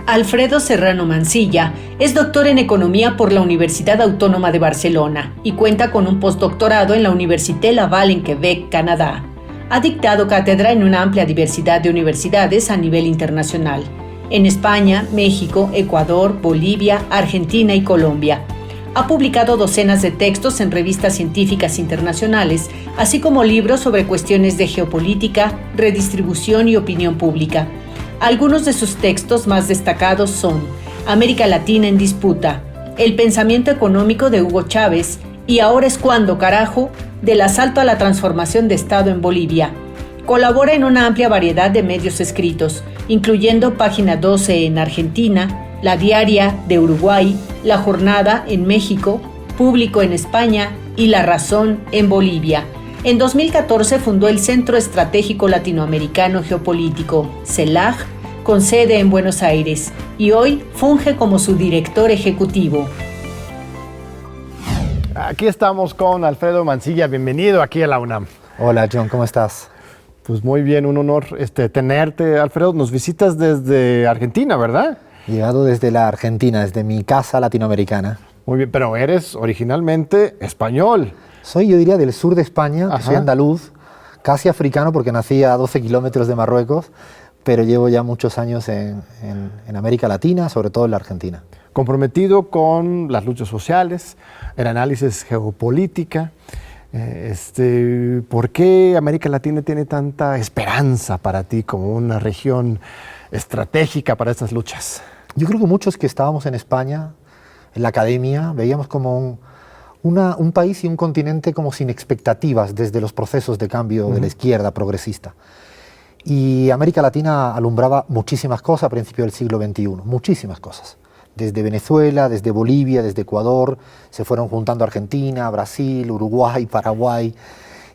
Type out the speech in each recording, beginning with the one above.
Alfredo Serrano Mancilla es doctor en Economía por la Universidad Autónoma de Barcelona y cuenta con un postdoctorado en la Université Laval en Quebec, Canadá. Ha dictado cátedra en una amplia diversidad de universidades a nivel internacional, en España, México, Ecuador, Bolivia, Argentina y Colombia. Ha publicado docenas de textos en revistas científicas internacionales, así como libros sobre cuestiones de geopolítica, redistribución y opinión pública. Algunos de sus textos más destacados son América Latina en disputa, El pensamiento económico de Hugo Chávez y Ahora es cuando, carajo, del asalto a la transformación de Estado en Bolivia. Colabora en una amplia variedad de medios escritos, incluyendo Página 12 en Argentina, La Diaria de Uruguay, La Jornada en México, Público en España y La Razón en Bolivia. En 2014 fundó el Centro Estratégico Latinoamericano Geopolítico, CELAG, con sede en Buenos Aires, y hoy funge como su director ejecutivo. Aquí estamos con Alfredo Mancilla. Bienvenido aquí a la UNAM. Hola, John, ¿cómo estás? Pues muy bien, un honor tenerte, Alfredo. Nos visitas desde Argentina, ¿verdad? Llegado desde la Argentina, desde mi casa latinoamericana. Muy bien, pero eres originalmente español. Soy, yo diría, del sur de España, Ajá. Soy andaluz, casi africano porque nací a 12 kilómetros de Marruecos, pero llevo ya muchos años en América Latina, sobre todo en la Argentina. Comprometido con las luchas sociales, el análisis geopolítica. ¿Por qué América Latina tiene tanta esperanza para ti como una región estratégica para estas luchas? Yo creo que muchos que estábamos en España, en la academia, veíamos como un país y un continente como sin expectativas desde los procesos de cambio de la izquierda progresista. Y América Latina alumbraba muchísimas cosas a principios del siglo XXI, muchísimas cosas. Desde Venezuela, desde Bolivia, desde Ecuador, se fueron juntando Argentina, Brasil, Uruguay, Paraguay.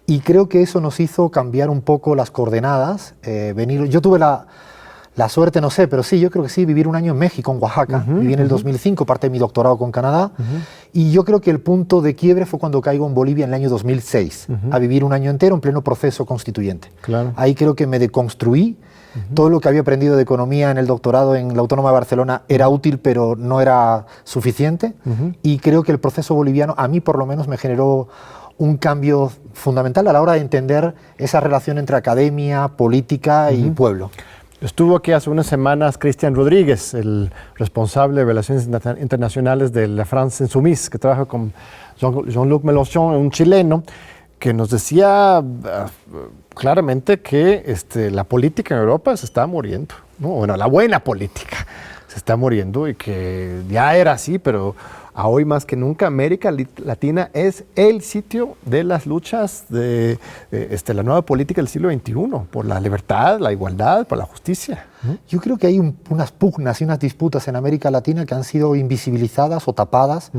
Y creo que eso nos hizo cambiar un poco las coordenadas. Yo tuve la suerte, no sé, pero sí, yo creo que sí, vivir un año en México, en Oaxaca. Viví en el 2005, parte de mi doctorado con Canadá. Y yo creo que el punto de quiebre fue cuando caigo en Bolivia en el año 2006, a vivir un año entero en pleno proceso constituyente. Claro. Ahí creo que me deconstruí. Todo lo que había aprendido de economía en el doctorado en la Autónoma de Barcelona era útil, pero no era suficiente. Y creo que el proceso boliviano, a mí por lo menos, me generó un cambio fundamental a la hora de entender esa relación entre academia, política y pueblo. Estuvo aquí hace unas semanas Cristian Rodríguez, el responsable de Relaciones Internacionales de la France Insoumise, que trabaja con Jean-Luc Mélenchon, un chileno, que nos decía claramente que la política en Europa se está muriendo, ¿no? Bueno, la buena política se está muriendo y que ya era así, pero a hoy más que nunca América Latina es el sitio de las luchas de la nueva política del siglo XXI, por la libertad, la igualdad, por la justicia. Yo creo que hay unas pugnas y unas disputas en América Latina que han sido invisibilizadas o tapadas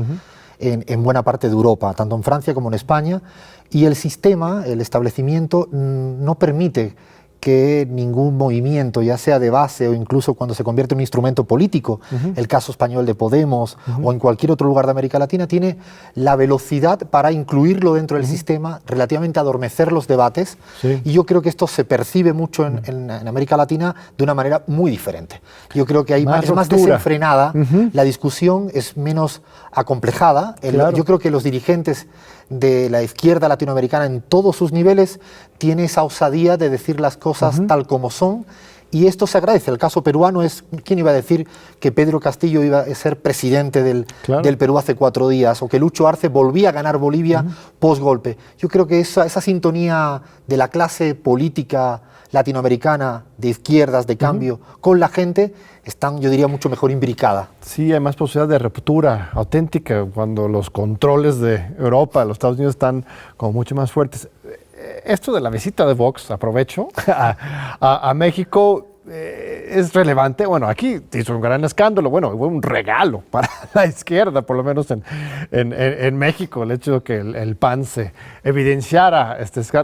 en buena parte de Europa, tanto en Francia como en España, y el sistema, el establecimiento, no permite que ningún movimiento, ya sea de base o incluso cuando se convierte en un instrumento político, el caso español de Podemos o en cualquier otro lugar de América Latina, tiene la velocidad para incluirlo dentro del sistema, relativamente adormecer los debates, y yo creo que esto se percibe mucho en América Latina de una manera muy diferente. Yo creo que es más desenfrenada, la discusión es menos acomplejada, yo creo que los dirigentes de la izquierda latinoamericana en todos sus niveles tiene esa osadía de decir las cosas tal como son, y esto se agradece. El caso peruano es, ¿quién iba a decir que Pedro Castillo iba a ser presidente del Perú hace 4 días, o que Lucho Arce volvía a ganar Bolivia post-golpe? Yo creo que esa sintonía de la clase política latinoamericana, de izquierdas, de cambio, con la gente, están, yo diría, mucho mejor imbricada. Sí, hay más posibilidad de ruptura auténtica cuando los controles de Europa, de los Estados Unidos, están como mucho más fuertes. Esto de la visita de Vox, aprovecho, a México, es relevante. Bueno, aquí hizo un gran escándalo, bueno, fue un regalo para la izquierda, por lo menos en México, el hecho de que el PAN se evidenciara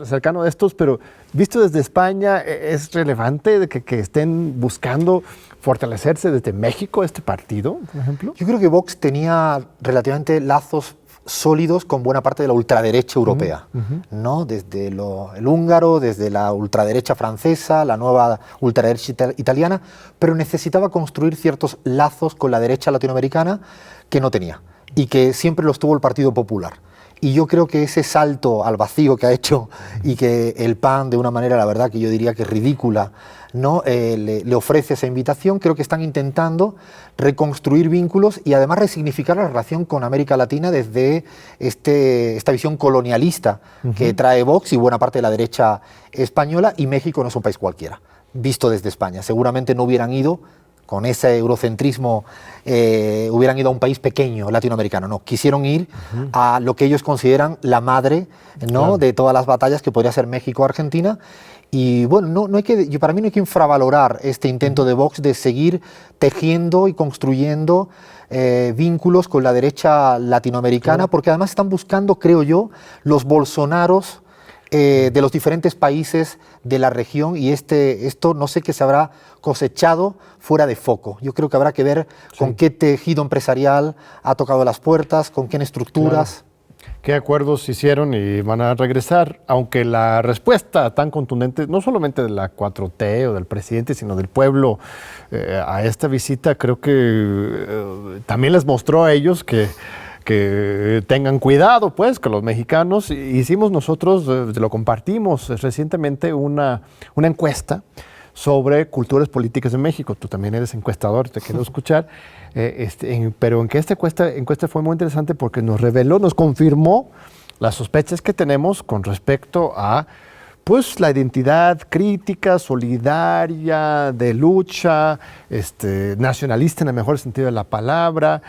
cercano de estos, pero visto desde España, ¿es relevante de que estén buscando fortalecerse desde México este partido, por ejemplo? Yo creo que Vox tenía relativamente lazos sólidos con buena parte de la ultraderecha europea, ¿no? Desde el húngaro, desde la ultraderecha francesa, la nueva ultraderecha italiana, pero necesitaba construir ciertos lazos con la derecha latinoamericana que no tenía y que siempre los tuvo el Partido Popular. Y yo creo que ese salto al vacío que ha hecho y que el PAN, de una manera, la verdad, que yo diría que ridícula, ¿no? le ofrece esa invitación, creo que están intentando reconstruir vínculos y además resignificar la relación con América Latina desde esta visión colonialista que trae Vox y buena parte de la derecha española, y México no es un país cualquiera, visto desde España. Seguramente no hubieran ido con ese eurocentrismo, hubieran ido a un país pequeño latinoamericano. No, quisieron ir a lo que ellos consideran la madre, ¿no? Claro. De todas las batallas, que podría ser México o Argentina. Y bueno, para mí no hay que infravalorar este intento de Vox de seguir tejiendo y construyendo vínculos con la derecha latinoamericana, claro, porque además están buscando, creo yo, los Bolsonaros de los diferentes países de la región, y esto no sé qué se habrá cosechado fuera de foco. Yo creo que habrá que ver con qué tejido empresarial ha tocado las puertas, con qué estructuras. Claro. ¿Qué acuerdos hicieron y van a regresar? Aunque la respuesta tan contundente, no solamente de la 4T o del presidente, sino del pueblo a esta visita, creo que también les mostró a ellos que tengan cuidado, pues, que los mexicanos hicimos nosotros, lo compartimos recientemente, una encuesta sobre culturas políticas en México. Tú también eres encuestador, te quiero escuchar. Pero en que esta encuesta fue muy interesante porque nos reveló, nos confirmó las sospechas que tenemos con respecto a, pues, la identidad crítica, solidaria, de lucha, nacionalista en el mejor sentido de la palabra,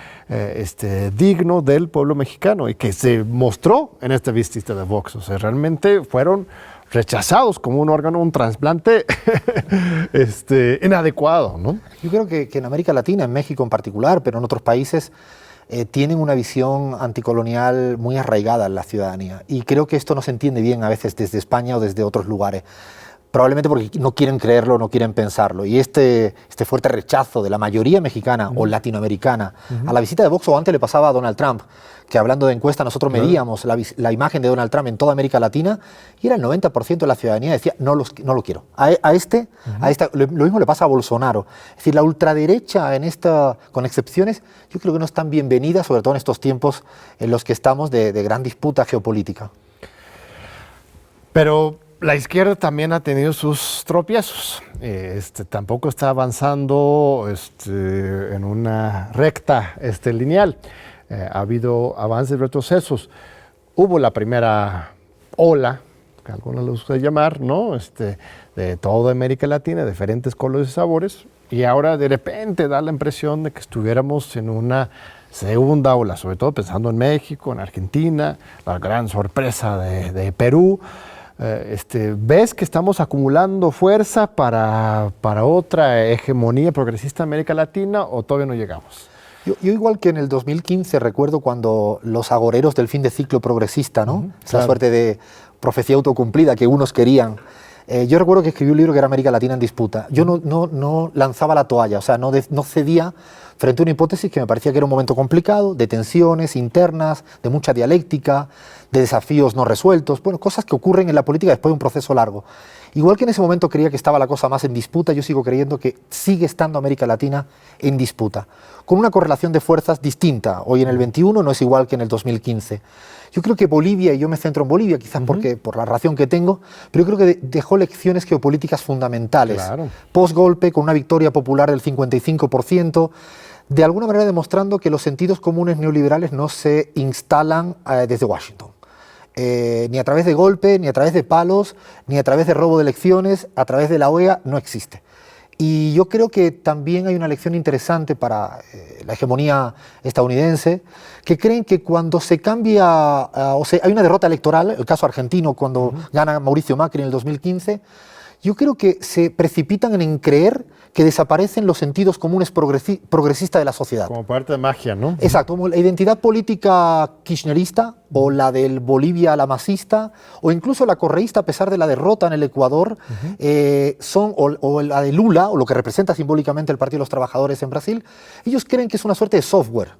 digno del pueblo mexicano, y que se mostró en esta visita de Vox. O sea, realmente fueron rechazados como un órgano, un trasplante inadecuado, ¿no? Yo creo que en América Latina, en México en particular, pero en otros países, tienen una visión anticolonial muy arraigada en la ciudadanía. Y creo que esto no se entiende bien a veces desde España o desde otros lugares. Probablemente porque no quieren creerlo, no quieren pensarlo. Y este fuerte rechazo de la mayoría mexicana o latinoamericana a la visita de Vox, o antes le pasaba a Donald Trump, que hablando de encuestas nosotros medíamos la imagen de Donald Trump en toda América Latina, y era el 90% de la ciudadanía decía, no lo quiero. Lo mismo le pasa a Bolsonaro. Es decir, la ultraderecha, con excepciones, yo creo que no es tan bienvenida, sobre todo en estos tiempos en los que estamos de gran disputa geopolítica. Pero la izquierda también ha tenido sus tropiezos. Tampoco está avanzando en una recta lineal. Ha habido avances y retrocesos. Hubo la primera ola, que algunos les gusta llamar, ¿no? De toda América Latina, diferentes colores y sabores, y ahora de repente da la impresión de que estuviéramos en una segunda ola, sobre todo pensando en México, en Argentina, la gran sorpresa de Perú. ¿Ves que estamos acumulando fuerza para otra hegemonía progresista en América Latina, o todavía no llegamos? Yo igual que en el 2015 recuerdo cuando los agoreros del fin de ciclo progresista, ¿no? Esa suerte de profecía autocumplida que unos querían. Yo recuerdo que escribí un libro que era América Latina en disputa. Yo no lanzaba la toalla, o sea, no cedía frente a una hipótesis que me parecía que era un momento complicado, de tensiones internas, de mucha dialéctica, de desafíos no resueltos, bueno, cosas que ocurren en la política después de un proceso largo. Igual que en ese momento creía que estaba la cosa más en disputa, yo sigo creyendo que sigue estando América Latina en disputa, con una correlación de fuerzas distinta. Hoy en el 21 no es igual que en el 2015. Yo creo que Bolivia, y yo me centro en Bolivia quizás por la relación que tengo, pero yo creo que dejó lecciones geopolíticas fundamentales. Claro. Post-golpe, con una victoria popular del 55%, de alguna manera demostrando que los sentidos comunes neoliberales no se instalan desde Washington. Ni a través de golpe, ni a través de palos, ni a través de robo de elecciones, a través de la OEA, no existe. Y yo creo que también hay una lección interesante para la hegemonía estadounidense, que creen que cuando se cambia, hay una derrota electoral, el caso argentino cuando gana Mauricio Macri en el 2015, yo creo que se precipitan en creer que desaparecen los sentidos comunes progresistas de la sociedad. Como parte de magia, ¿no? Exacto, como la identidad política kirchnerista, o la del Bolivia lamacista, o incluso la correísta a pesar de la derrota en el Ecuador, o la de Lula, o lo que representa simbólicamente el Partido de los Trabajadores en Brasil. Ellos creen que es una suerte de software,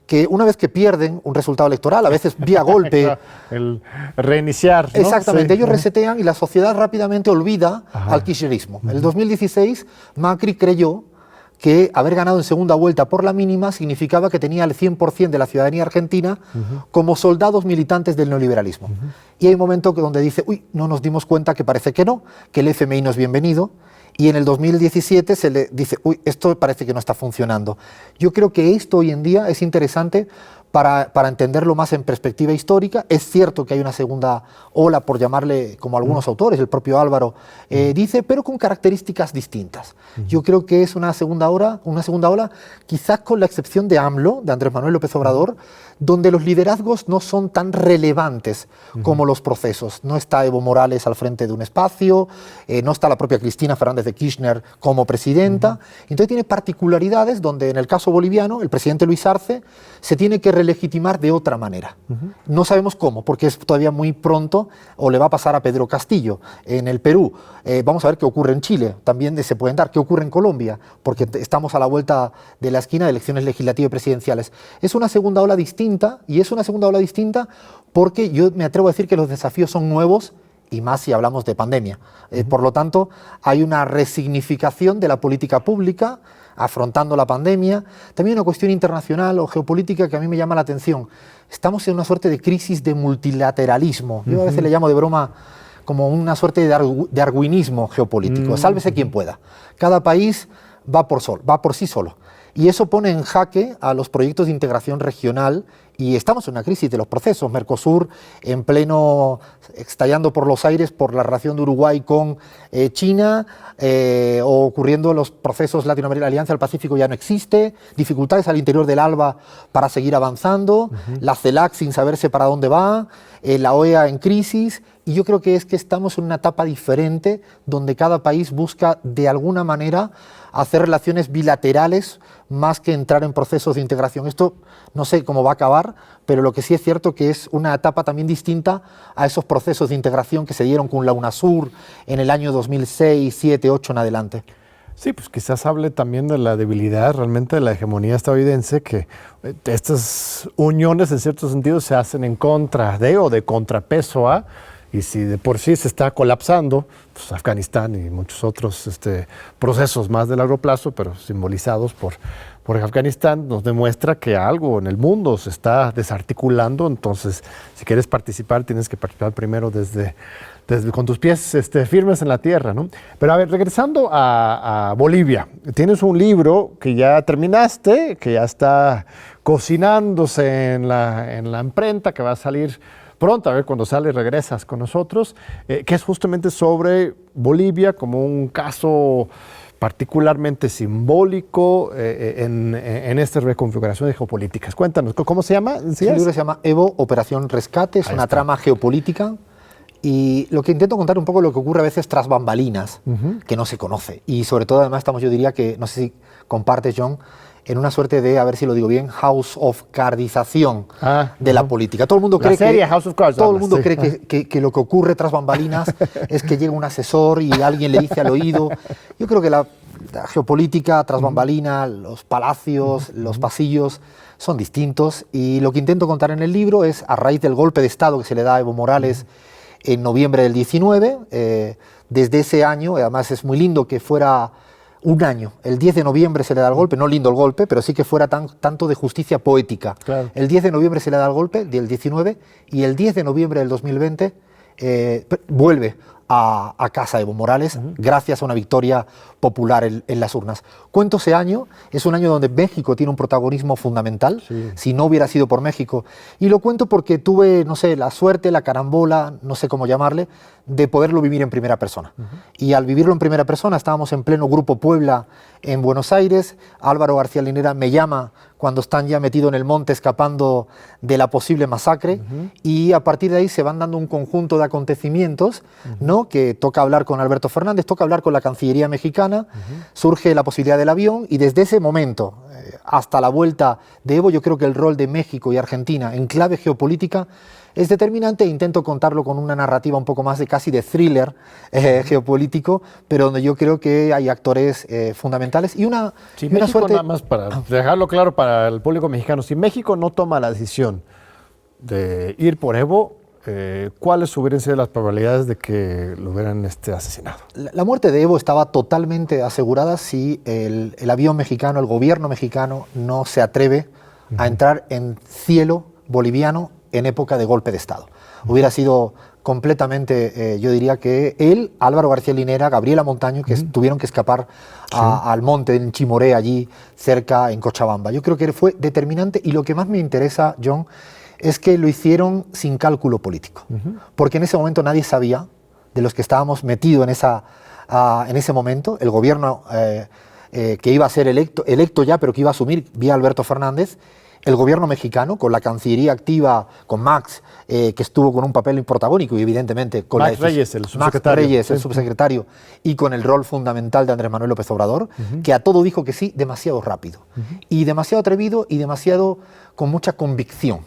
que una vez que pierden un resultado electoral, a veces vía golpe... El reiniciar, ¿no? Exactamente, Sí. ellos resetean y la sociedad rápidamente olvida al kirchnerismo. En el 2016, Macri creyó que haber ganado en segunda vuelta por la mínima significaba que tenía el 100% de la ciudadanía argentina como soldados militantes del neoliberalismo. Y hay un momento donde dice, uy, no nos dimos cuenta que parece que no, que el FMI no es bienvenido, y en el 2017 se le dice, uy, esto parece que no está funcionando. Yo creo que esto hoy en día es interesante para entenderlo más en perspectiva histórica. Es cierto que hay una segunda ola, por llamarle, como algunos autores, el propio Álvaro dice, pero con características distintas. Yo creo que es una segunda ola, quizás con la excepción de AMLO, de Andrés Manuel López Obrador, donde los liderazgos no son tan relevantes como los procesos. No está Evo Morales al frente de un espacio, no está la propia Cristina Fernández de Kirchner como presidenta. Entonces tiene particularidades donde, en el caso boliviano, el presidente Luis Arce se tiene que relegitimar de otra manera. No sabemos cómo, porque es todavía muy pronto, o le va a pasar a Pedro Castillo en el Perú. Vamos a ver qué ocurre en Chile, también se pueden dar, qué ocurre en Colombia, porque estamos a la vuelta de la esquina de elecciones legislativas y presidenciales. Es una segunda ola distinta, y es una segunda ola distinta porque yo me atrevo a decir que los desafíos son nuevos, y más si hablamos de pandemia. Por lo tanto, hay una resignificación de la política pública, afrontando la pandemia. También una cuestión internacional o geopolítica que a mí me llama la atención. Estamos en una suerte de crisis de multilateralismo. Yo a veces le llamo de broma como una suerte de darwinismo geopolítico. Sálvese quien pueda. Cada país va por sí solo. Y eso pone en jaque a los proyectos de integración regional, y estamos en una crisis de los procesos. Mercosur en pleno, estallando por los aires por la relación de Uruguay con China, o ocurriendo los procesos latinoamericanos. La Alianza del Pacífico ya no existe, dificultades al interior del ALBA para seguir avanzando, la CELAC sin saberse para dónde va, la OEA en crisis, y yo creo que estamos en una etapa diferente donde cada país busca de alguna manera hacer relaciones bilaterales más que entrar en procesos de integración. Esto no sé cómo va a acabar, pero lo que sí es cierto que es una etapa también distinta a esos procesos de integración que se dieron con la UNASUR en el año 2006, 2007, 2008 en adelante. Sí, pues quizás hable también de la debilidad realmente de la hegemonía estadounidense, que estas uniones en cierto sentido se hacen en contra de o de contrapeso a, y si de por sí se está colapsando, pues Afganistán y muchos otros procesos más de largo plazo, pero simbolizados por Afganistán, nos demuestra que algo en el mundo se está desarticulando. Entonces, si quieres participar, tienes que participar primero desde con tus pies firmes en la tierra, ¿no? Pero a ver, regresando a Bolivia, tienes un libro que ya terminaste, que ya está cocinándose en la imprenta, que va a salir pronto, a ver cuando sale regresas con nosotros, que es justamente sobre Bolivia como un caso particularmente simbólico en esta reconfiguración de geopolíticas. Cuéntanos, ¿cómo se llama? El libro se llama Evo, Operación Rescate, es una trama geopolítica, y lo que intento contar un poco lo que ocurre a veces tras bambalinas, que no se conoce, y sobre todo además estamos, yo diría que, no sé si compartes, John, en una suerte de, a ver si lo digo bien, House of Cardización de la política. Todo el mundo cree que House of Cards, todo el mundo cree que lo que ocurre tras bambalinas es que llega un asesor y alguien le dice al oído. Yo creo que la geopolítica tras bambalinas, los palacios, los pasillos son distintos, y lo que intento contar en el libro es, a raíz del golpe de Estado que se le da a Evo Morales en noviembre del 19, desde ese año, además es muy lindo que fuera un año, el 10 de noviembre se le da el golpe, no lindo el golpe, pero sí que fuera tanto de justicia poética. Claro. El 10 de noviembre se le da el golpe, del 19, y el 10 de noviembre del 2020 vuelve a casa Evo Morales, gracias a una victoria popular en las urnas. Cuento ese año, es un año donde México tiene un protagonismo fundamental, si no hubiera sido por México, y lo cuento porque tuve, no sé, la suerte, la carambola, no sé cómo llamarle, de poderlo vivir en primera persona. Y al vivirlo en primera persona, estábamos en pleno Grupo Puebla en Buenos Aires, Álvaro García Linera me llama cuando están ya metidos en el monte escapando de la posible masacre, y a partir de ahí se van dando un conjunto de acontecimientos, ¿no? Que toca hablar con Alberto Fernández, toca hablar con la Cancillería mexicana, surge la posibilidad del avión, y desde ese momento hasta la vuelta de Evo, yo creo que el rol de México y Argentina en clave geopolítica es determinante. Intento contarlo con una narrativa un poco más de casi de thriller geopolítico, pero donde yo creo que hay actores fundamentales y una, Si y una México, suerte... nada más para dejarlo claro para el público mexicano, si México no toma la decisión de ir por Evo, ¿cuáles hubieran sido las probabilidades de que lo hubieran asesinado? La muerte de Evo estaba totalmente asegurada si el avión mexicano, el gobierno mexicano, no se atreve a entrar en cielo boliviano en época de golpe de Estado. Hubiera sido completamente, yo diría que él, Álvaro García Linera, Gabriela Montaño, que tuvieron que escapar al monte en Chimoré, allí cerca en Cochabamba. Yo creo que fue determinante, y lo que más me interesa, John, es que lo hicieron sin cálculo político, porque en ese momento nadie sabía, de los que estábamos metidos en ese momento, el gobierno que iba a ser electo ya, pero que iba a asumir vía Alberto Fernández, el gobierno mexicano, con la Cancillería activa, con Max, que estuvo con un papel protagónico, y evidentemente con Max Reyes, el subsecretario. Max Reyes, el subsecretario, y con el rol fundamental de Andrés Manuel López Obrador, que a todo dijo que sí demasiado rápido, y demasiado atrevido, y demasiado con mucha convicción.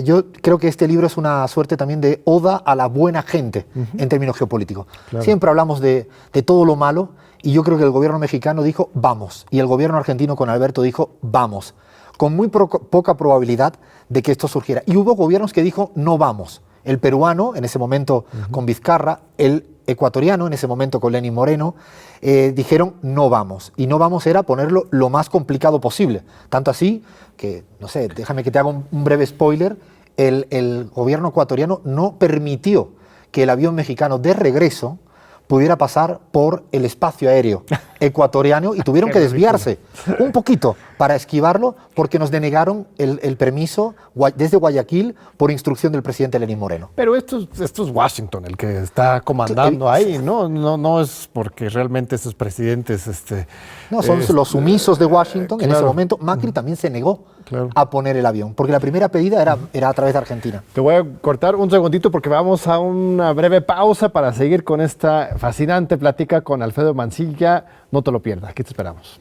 Yo creo que este libro es una suerte también de oda a la buena gente en términos geopolíticos. Claro. Siempre hablamos de todo lo malo, y yo creo que el gobierno mexicano dijo vamos, y el gobierno argentino con Alberto dijo vamos, con muy poca probabilidad de que esto surgiera. Y hubo gobiernos que dijo no vamos. El peruano, en ese momento con Vizcarra, el ecuatoriano, en ese momento con Lenín Moreno, dijeron no vamos. Y no vamos era ponerlo lo más complicado posible. Tanto así que, no sé, déjame que te haga un breve spoiler, el gobierno ecuatoriano no permitió que el avión mexicano de regreso pudiera pasar por el espacio aéreo ecuatoriano, y tuvieron que desviarse un poquito para esquivarlo, porque nos denegaron el permiso desde Guayaquil por instrucción del presidente Lenín Moreno. Pero esto es Washington el que está comandando ahí, ¿no? No es porque realmente estos presidentes... no, son los sumisos de Washington. Claro. En ese momento Macri también se negó a poner el avión, porque la primera pedida era a través de Argentina. Te voy a cortar un segundito porque vamos a una breve pausa para seguir con esta fascinante plática con Alfredo Mancilla. No te lo pierdas, aquí te esperamos.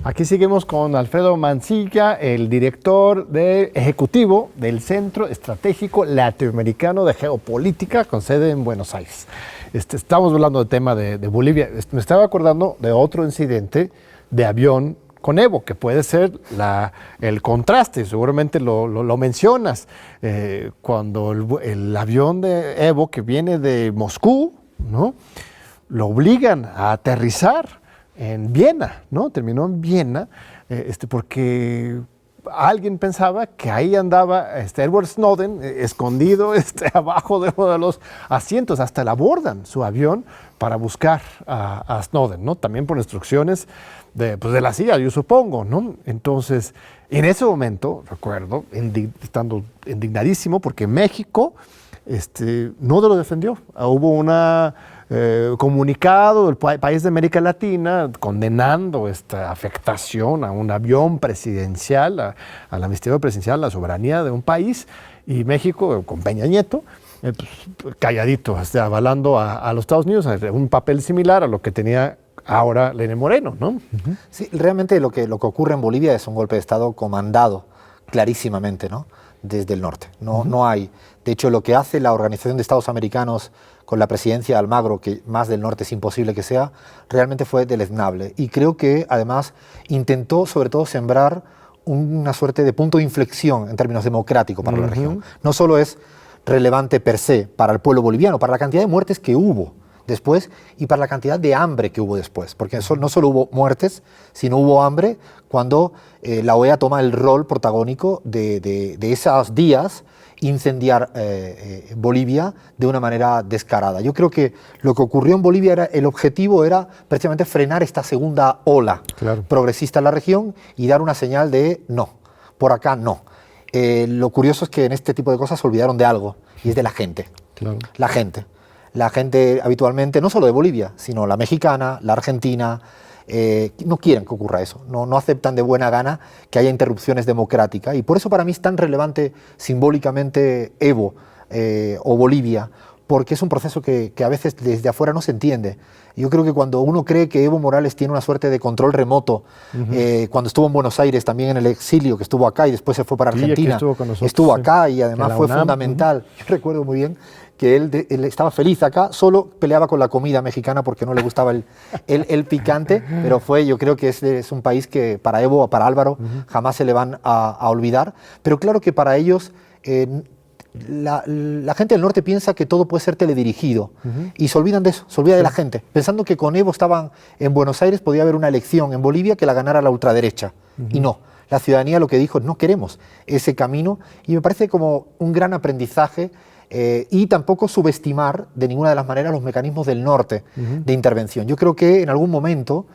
Aquí seguimos con Alfredo Mancilla, el director ejecutivo del Centro Estratégico Latinoamericano de Geopolítica, con sede en Buenos Aires. Estamos hablando del tema de Bolivia. Me estaba acordando de otro incidente de avión con Evo, que puede ser el contraste, seguramente lo mencionas, cuando el avión de Evo, que viene de Moscú, ¿no?, lo obligan a aterrizar en Viena, ¿no? Terminó en Viena, porque alguien pensaba que ahí andaba Edward Snowden escondido abajo de uno de los asientos. Hasta le abordan su avión para buscar a Snowden, ¿no? También por instrucciones de la CIA, yo supongo, ¿no? Entonces, en ese momento, recuerdo, estando indignadísimo, porque México no lo defendió. Hubo una... comunicado del país de América Latina condenando esta afectación a un avión presidencial, a la investidura presidencial, a la soberanía de un país, y México, con Peña Nieto, calladito, avalando a los Estados Unidos, un papel similar a lo que tenía ahora Lenín Moreno, ¿no? Sí, realmente lo que ocurre en Bolivia es un golpe de Estado comandado clarísimamente, ¿no?, desde el norte. No hay. De hecho, lo que hace la Organización de Estados Americanos con la presidencia de Almagro, que más del norte es imposible que sea, realmente fue deleznable. Y creo que, además, intentó, sobre todo, sembrar una suerte de punto de inflexión en términos democráticos para la región. No solo es relevante per se para el pueblo boliviano, para la cantidad de muertes que hubo después y para la cantidad de hambre que hubo después, porque no solo hubo muertes, sino hubo hambre cuando la OEA toma el rol protagónico de esos días, incendiar Bolivia de una manera descarada. Yo creo que lo que ocurrió en Bolivia, el objetivo era precisamente frenar esta segunda ola progresista en la región y dar una señal de no, por acá no. Lo curioso es que en este tipo de cosas se olvidaron de algo, y es de la gente. La gente habitualmente, no solo de Bolivia, sino la mexicana, la argentina, no quieren que ocurra eso, no aceptan de buena gana que haya interrupciones democráticas, y por eso para mí es tan relevante simbólicamente Evo o Bolivia, porque es un proceso que a veces desde afuera no se entiende. Yo creo que cuando uno cree que Evo Morales tiene una suerte de control remoto, cuando estuvo en Buenos Aires, también en el exilio, que estuvo acá y después se fue para Argentina, estuvo acá y además fue fundamental. Yo recuerdo muy bien que él estaba feliz acá, solo peleaba con la comida mexicana porque no le gustaba el picante, pero yo creo que es un país que para Evo, para Álvaro, jamás se le van a olvidar. Pero claro que para ellos... La gente del norte piensa que todo puede ser teledirigido y se olvidan de eso, se olvida de la gente, pensando que con Evo estaban en Buenos Aires, podía haber una elección en Bolivia que la ganara la ultraderecha. Y no, la ciudadanía lo que dijo es no queremos ese camino, y me parece como un gran aprendizaje, y tampoco subestimar de ninguna de las maneras los mecanismos del norte de intervención. Yo creo que en algún momento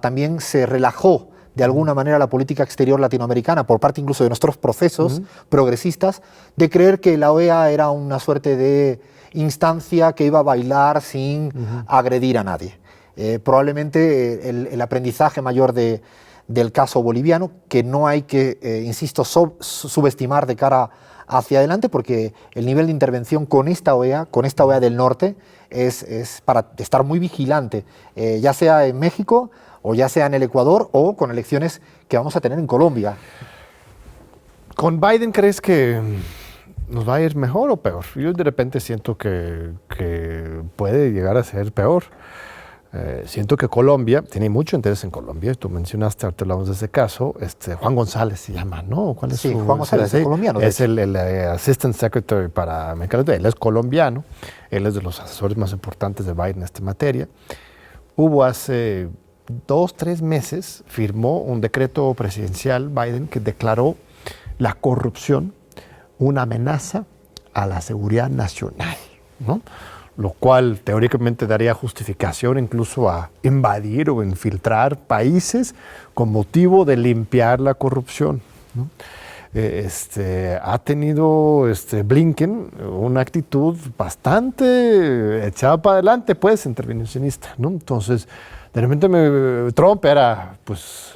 también se relajó de alguna manera la política exterior latinoamericana, por parte incluso de nuestros procesos progresistas, de creer que la OEA era una suerte de instancia que iba a bailar sin agredir a nadie. Probablemente el aprendizaje mayor del caso boliviano, que no hay que, insisto, subestimar de cara hacia adelante, porque el nivel de intervención con esta OEA del norte, es para estar muy vigilante, ya sea en México, o ya sea en el Ecuador o con elecciones que vamos a tener en Colombia. ¿Con Biden crees que nos va a ir mejor o peor? Yo de repente siento que puede llegar a ser peor. Siento que Colombia, tiene mucho interés en Colombia, tú mencionaste, ahorita hablamos de ese caso, Juan González se llama, ¿no? ¿Cuál es su, Juan González, es colombiano. Es el Assistant Secretary para América Latina, él es colombiano, él es de los asesores más importantes de Biden en esta materia. Hubo hace 2-3 meses, firmó un decreto presidencial Biden que declaró la corrupción una amenaza a la seguridad nacional, ¿no? Lo cual teóricamente daría justificación incluso a invadir o infiltrar países con motivo de limpiar la corrupción, ¿no? Ha tenido Blinken una actitud bastante echada para adelante, pues, intervencionista, ¿no? Entonces, de repente Trump era pues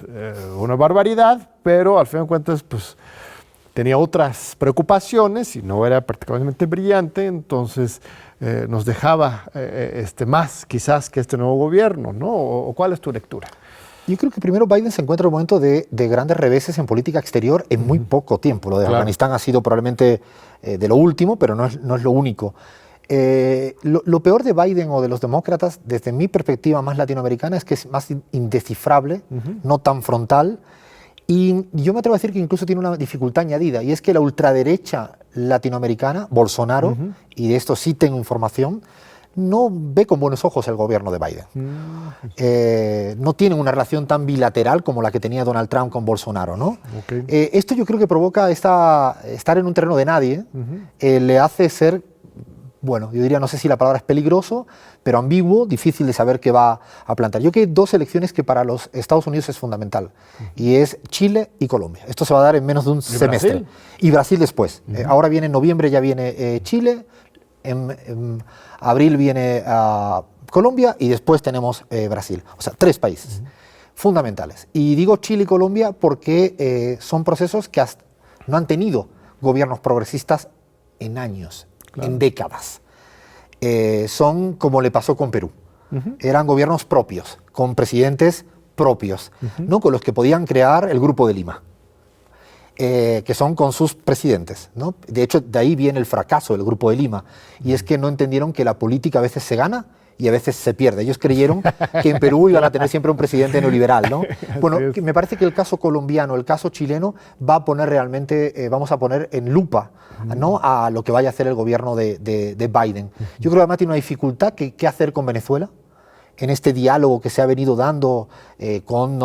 una barbaridad, pero al fin de cuentas pues tenía otras preocupaciones y no era particularmente brillante, entonces nos dejaba más quizás que este nuevo gobierno, ¿no? ¿O cuál es tu lectura? Yo creo que primero Biden se encuentra en un momento de grandes reveses en política exterior en muy poco tiempo. Lo de Afganistán ha sido probablemente de lo último, pero no es lo único. Lo peor de Biden o de los demócratas, desde mi perspectiva más latinoamericana, es que es más indescifrable, no tan frontal, y yo me atrevo a decir que incluso tiene una dificultad añadida, y es que la ultraderecha latinoamericana, Bolsonaro, y de esto sí tengo información, no ve con buenos ojos el gobierno de Biden. No tienen una relación tan bilateral como la que tenía Donald Trump con Bolsonaro, ¿no? Esto yo creo que provoca estar en un terreno de nadie, le hace ser, bueno, yo diría, no sé si la palabra es peligroso, pero ambiguo, difícil de saber qué va a plantar. Yo creo que hay dos elecciones que para los Estados Unidos es fundamental, y es Chile y Colombia. Esto se va a dar en menos de un semestre. ¿Brasil? Y Brasil después. Ahora viene en noviembre, ya viene Chile, en abril viene Colombia y después tenemos Brasil. O sea, 3 países fundamentales. Y digo Chile y Colombia porque son procesos que no han tenido gobiernos progresistas en años, en décadas. Son como le pasó con Perú. Eran gobiernos propios, con presidentes propios, ¿no? Con los que podían crear el Grupo de Lima. Que son con sus presidentes, ¿no? De hecho, de ahí viene el fracaso del Grupo de Lima, y es que no entendieron que la política a veces se gana y a veces se pierde. Ellos creyeron que en Perú iban a tener siempre un presidente neoliberal, ¿no? Bueno, me parece que el caso colombiano, el caso chileno, va a poner realmente, vamos a poner en lupa, ¿no?, a lo que vaya a hacer el gobierno de Biden. Yo creo que además tiene una dificultad, ¿qué hacer con Venezuela? En este diálogo que se ha venido dando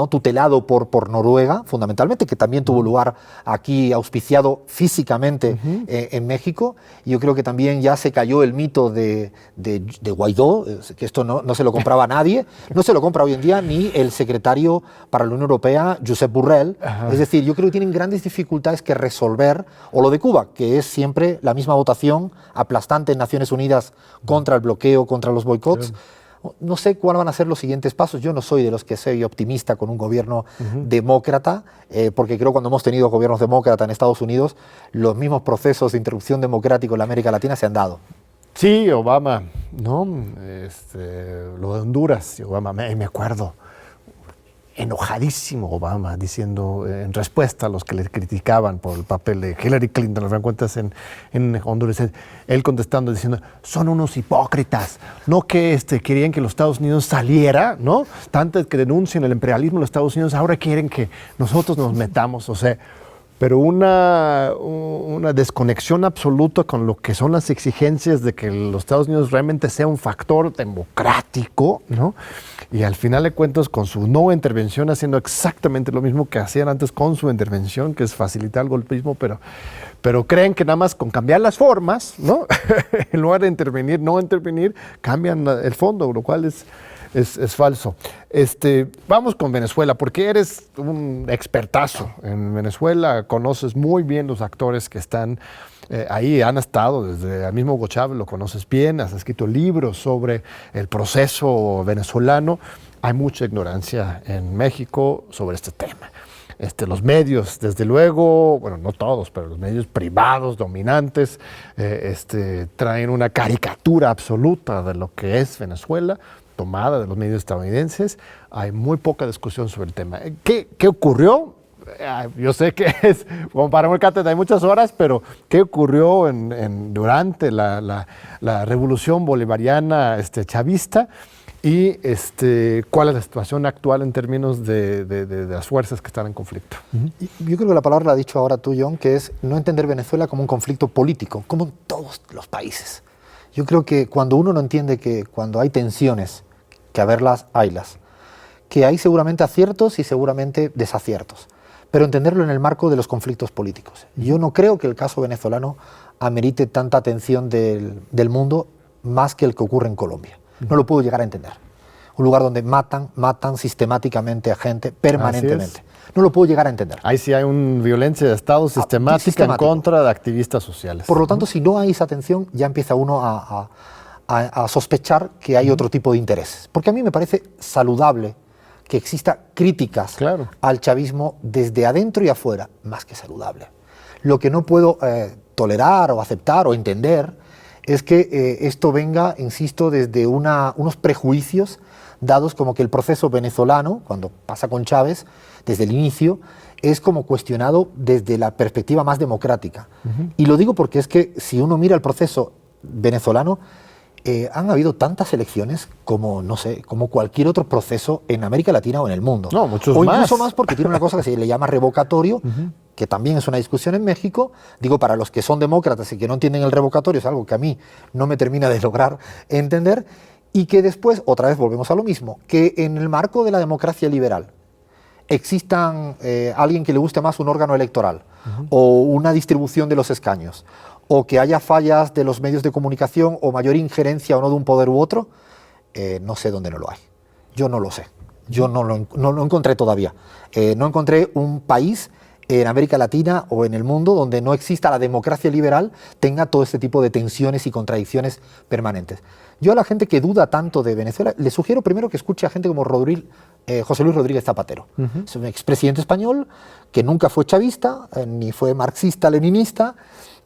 tutelado por Noruega, fundamentalmente, que también tuvo lugar aquí, auspiciado físicamente en México. Y yo creo que también ya se cayó el mito de Guaidó, que esto no se lo compraba a nadie, no se lo compra hoy en día ni el secretario para la Unión Europea, Josep Borrell. Es decir, yo creo que tienen grandes dificultades que resolver, o lo de Cuba, que es siempre la misma votación aplastante en Naciones Unidas contra el bloqueo, contra los boicots. No sé cuáles van a ser los siguientes pasos. Yo no soy de los que soy optimista con un gobierno demócrata, porque creo que cuando hemos tenido gobiernos demócratas en Estados Unidos, los mismos procesos de interrupción democrática en la América Latina se han dado. Sí, Obama, ¿no? Lo de Honduras, Obama, me acuerdo, enojadísimo Obama, diciendo en respuesta a los que le criticaban por el papel de Hillary Clinton, al fin de cuentas en Honduras, él contestando diciendo, son unos hipócritas, no que querían que los Estados Unidos saliera, ¿no? Tanto que denuncian el imperialismo de los Estados Unidos, ahora quieren que nosotros nos metamos, o sea, pero una desconexión absoluta con lo que son las exigencias de que los Estados Unidos realmente sea un factor democrático, ¿no? Y al final de cuentas, con su no intervención, haciendo exactamente lo mismo que hacían antes con su intervención, que es facilitar el golpismo, pero creen que nada más con cambiar las formas, ¿no? En lugar de intervenir, no intervenir, cambian el fondo, lo cual es falso. Vamos con Venezuela, porque eres un expertazo en Venezuela, conoces muy bien los actores que están ahí, han estado desde el mismo Hugo Chávez, lo conoces bien, has escrito libros sobre el proceso venezolano. Hay mucha ignorancia en México sobre este tema. Los medios, desde luego, bueno, no todos, pero los medios privados dominantes traen una caricatura absoluta de lo que es Venezuela, tomada de los medios estadounidenses. Hay muy poca discusión sobre el tema. ¿Qué ocurrió? Yo sé que es, como para un cátedra hay muchas horas, pero ¿qué ocurrió durante la revolución bolivariana chavista? Y ¿cuál es la situación actual en términos de las fuerzas que están en conflicto? Yo creo que la palabra la has dicho ahora tú, John, que es no entender Venezuela como un conflicto político, como en todos los países. Yo creo que cuando uno no entiende que cuando hay tensiones, que haberlas, haylas, que hay seguramente aciertos y seguramente desaciertos, pero entenderlo en el marco de los conflictos políticos. Yo no creo que el caso venezolano amerite tanta atención del mundo más que el que ocurre en Colombia. No lo puedo llegar a entender. Un lugar donde matan sistemáticamente a gente permanentemente. No lo puedo llegar a entender. Ahí sí hay una violencia de Estado sistemática en contra de activistas sociales. Por lo tanto, si no hay esa atención, ya empieza uno a sospechar que hay otro tipo de intereses. Porque a mí me parece saludable que exista críticas al chavismo desde adentro y afuera, más que saludable. Lo que no puedo tolerar o aceptar o entender es que esto venga, insisto, desde unos prejuicios dados como que el proceso venezolano, cuando pasa con Chávez, desde el inicio, es como cuestionado desde la perspectiva más democrática. Y lo digo porque es que si uno mira el proceso venezolano, han habido tantas elecciones como, no sé, como cualquier otro proceso en América Latina o en el mundo. No, muchos o más. Incluso más porque tiene una cosa que se le llama revocatorio, que también es una discusión en México. Digo, para los que son demócratas y que no entienden el revocatorio, es algo que a mí no me termina de lograr entender, y que después, otra vez volvemos a lo mismo, que en el marco de la democracia liberal existan alguien que le guste más un órgano electoral o una distribución de los escaños, o que haya fallas de los medios de comunicación o mayor injerencia o no de un poder u otro, no sé dónde no lo hay. Yo no lo sé. Yo no lo encontré todavía. No encontré un país en América Latina o en el mundo donde no exista la democracia liberal, tenga todo este tipo de tensiones y contradicciones permanentes. Yo a la gente que duda tanto de Venezuela, le sugiero primero que escuche a gente como José Luis Rodríguez Zapatero. Es un expresidente español que nunca fue chavista, ni fue marxista-leninista,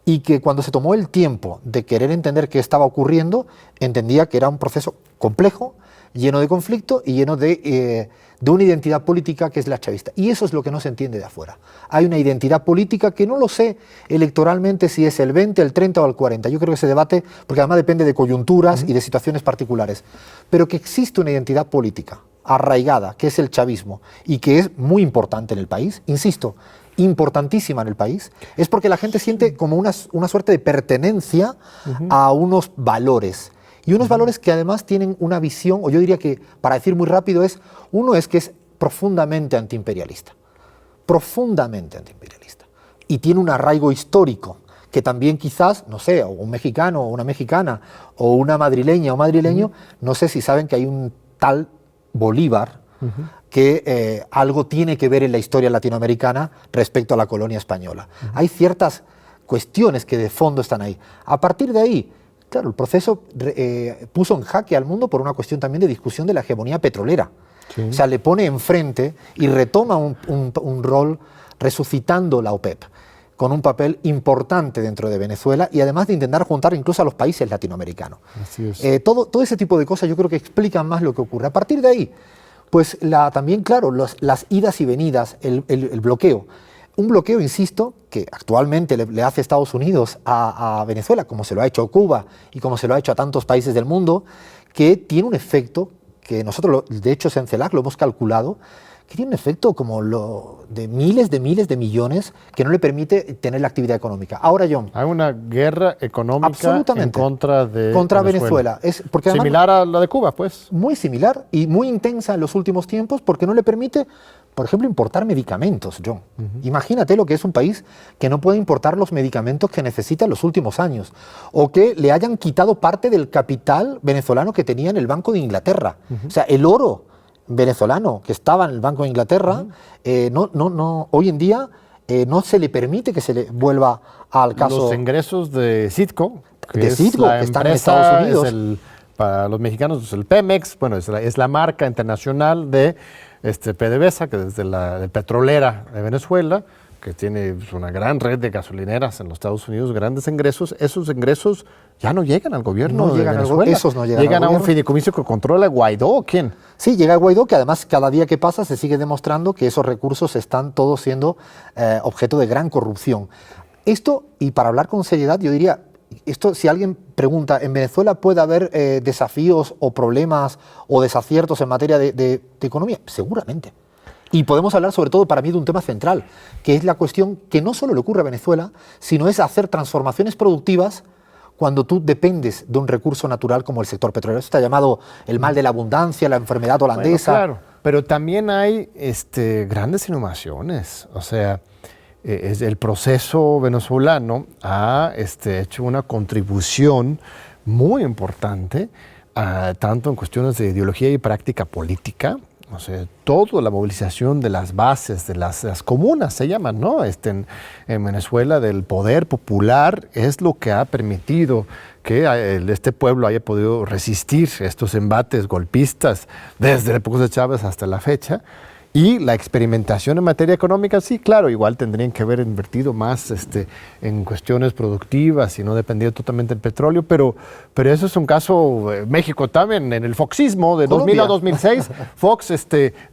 y que cuando se tomó el tiempo de querer entender qué estaba ocurriendo, entendía que era un proceso complejo, lleno de conflicto y lleno de una identidad política que es la chavista. Y eso es lo que no se entiende de afuera. Hay una identidad política que no lo sé electoralmente si es el 20, el 30 o el 40. Yo creo que se debate, porque además depende de coyunturas y de situaciones particulares. Pero que existe una identidad política arraigada, que es el chavismo, y que es muy importante en el país, insisto, importantísima en el país, es porque la gente siente como una suerte de pertenencia a unos valores. Y unos valores que además tienen una visión, o yo diría que, para decir muy rápido, uno es que es profundamente antiimperialista. Profundamente antiimperialista. Y tiene un arraigo histórico, que también quizás, no sé, o un mexicano o una mexicana, o una madrileña o madrileño, no sé si saben que hay un tal Bolívar, que algo tiene que ver en la historia latinoamericana respecto a la colonia española. Hay ciertas cuestiones que de fondo están ahí. A partir de ahí, claro, el proceso puso en jaque al mundo por una cuestión también de discusión de la hegemonía petrolera. Sí. O sea, le pone enfrente y retoma un rol resucitando la OPEP. con un papel importante dentro de Venezuela y además de intentar juntar incluso a los países latinoamericanos. Así es. Todo ese tipo de cosas yo creo que explican más lo que ocurre. A partir de ahí, pues también, claro, las idas y venidas, el bloqueo. Un bloqueo, insisto, que actualmente le hace Estados Unidos a Venezuela, como se lo ha hecho a Cuba y como se lo ha hecho a tantos países del mundo, que tiene un efecto que nosotros, de hecho, en CELAC lo hemos calculado, que tiene un efecto como de miles de millones que no le permite tener la actividad económica. Ahora, John. Hay una guerra económica en contra de Venezuela. Porque además, similar a la de Cuba, pues. Muy similar y muy intensa en los últimos tiempos porque no le permite, por ejemplo, importar medicamentos, John. Imagínate lo que es un país que no puede importar los medicamentos que necesita en los últimos años o que le hayan quitado parte del capital venezolano que tenía en el Banco de Inglaterra. O sea, el oro venezolano que estaba en el Banco de Inglaterra, hoy en día no se le permite que se le vuelva al caso. Los ingresos de Citgo, que están en Estados Unidos. Para los mexicanos, el Pemex, bueno, es la marca internacional de PDVSA, que desde la petrolera de Venezuela, que tiene una gran red de gasolineras en los Estados Unidos, grandes ingresos. Esos ingresos ya no llegan al gobierno de Venezuela. Esos no llegan a un fideicomiso que controla Guaidó. ¿Quién? Sí, llega Guaidó, que además cada día que pasa se sigue demostrando que esos recursos están todos siendo objeto de gran corrupción. Esto, y para hablar con seriedad, yo diría, si alguien pregunta, ¿en Venezuela puede haber desafíos o problemas o desaciertos en materia de economía? Seguramente. Y podemos hablar sobre todo para mí de un tema central, que es la cuestión que no solo le ocurre a Venezuela, sino es hacer transformaciones productivas cuando tú dependes de un recurso natural como el sector petrolero. Esto está llamado el mal de la abundancia, la enfermedad holandesa. Bueno, claro, pero también hay grandes innovaciones. O sea, el proceso venezolano ha hecho una contribución muy importante, tanto en cuestiones de ideología y práctica política. O sea, toda la movilización de las bases, de las comunas se llaman, ¿no? En Venezuela, del poder popular, es lo que ha permitido que este pueblo haya podido resistir estos embates golpistas desde la época de Chávez hasta la fecha. Y la experimentación en materia económica, sí, claro, igual tendrían que haber invertido más en cuestiones productivas y no depender totalmente del petróleo, pero eso es un caso, México también, en el foxismo de Colombia. 2000 a 2006, Fox